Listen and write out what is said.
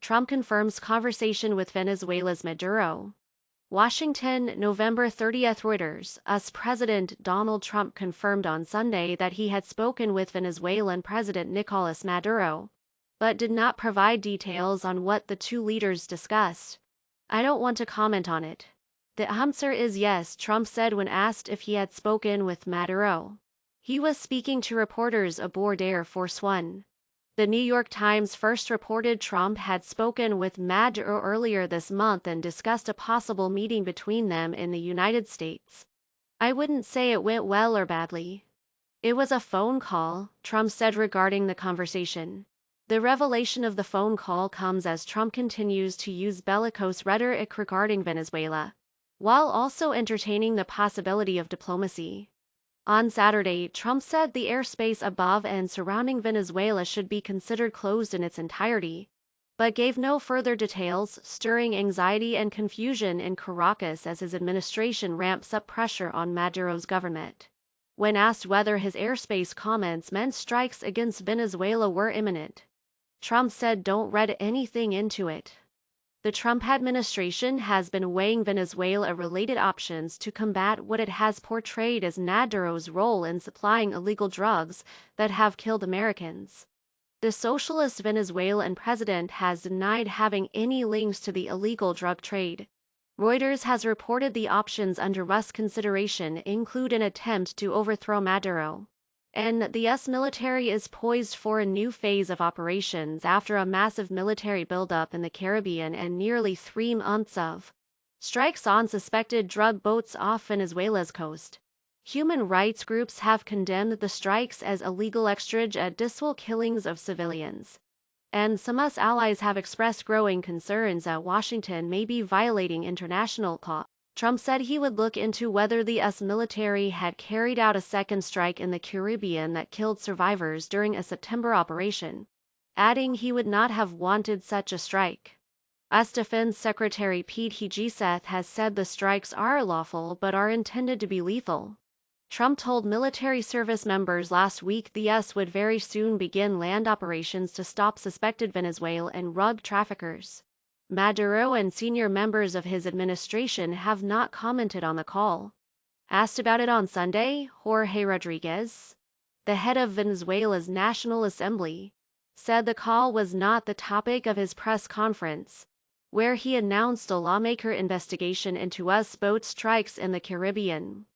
Trump confirms conversation with Venezuela's Maduro. Washington, November 30th. Reuters. US President Donald Trump confirmed on Sunday that he had spoken with Venezuelan President Nicolas Maduro, but did not provide details on what the two leaders discussed. "I don't want to comment on it. The answer is yes," Trump said when asked if he had spoken with Maduro. He was speaking to reporters aboard Air Force One. The New York Times first reported Trump had spoken with Maduro earlier this month and discussed a possible meeting between them in the United States. "I wouldn't say it went well or badly. It was a phone call," Trump said regarding the conversation. The revelation of the phone call comes as Trump continues to use bellicose rhetoric regarding Venezuela, while also entertaining the possibility of diplomacy. On Saturday, Trump said the airspace above and surrounding Venezuela should be considered closed in its entirety, but gave no further details, stirring anxiety and confusion in Caracas as his administration ramps up pressure on Maduro's government. When asked whether his airspace comments meant strikes against Venezuela were imminent, Trump said, "Don't read anything into it." The Trump administration has been weighing Venezuela-related options to combat what it has portrayed as Maduro's role in supplying illegal drugs that have killed Americans. The socialist Venezuelan president has denied having any links to the illegal drug trade. Reuters has reported the options under US consideration include an attempt to overthrow Maduro, and the US military is poised for a new phase of operations after a massive military buildup in the Caribbean and nearly 3 months of strikes on suspected drug boats off Venezuela's coast. Human rights groups have condemned the strikes as illegal extrajudicial killings of civilians, and some US allies have expressed growing concerns that Washington may be violating international law. Trump said he would look into whether the US military had carried out a second strike in the Caribbean that killed survivors during a September operation, adding he would not have wanted such a strike. US Defense Secretary Pete Hegseth has said the strikes are lawful but are intended to be lethal. Trump told military service members last week the US would very soon begin land operations to stop suspected Venezuelan drug traffickers. Maduro and senior members of his administration have not commented on the call. Asked about it on Sunday, Jorge Rodriguez, the head of Venezuela's National Assembly, said the call was not the topic of his press conference, where he announced a lawmaker investigation into US boat strikes in the Caribbean.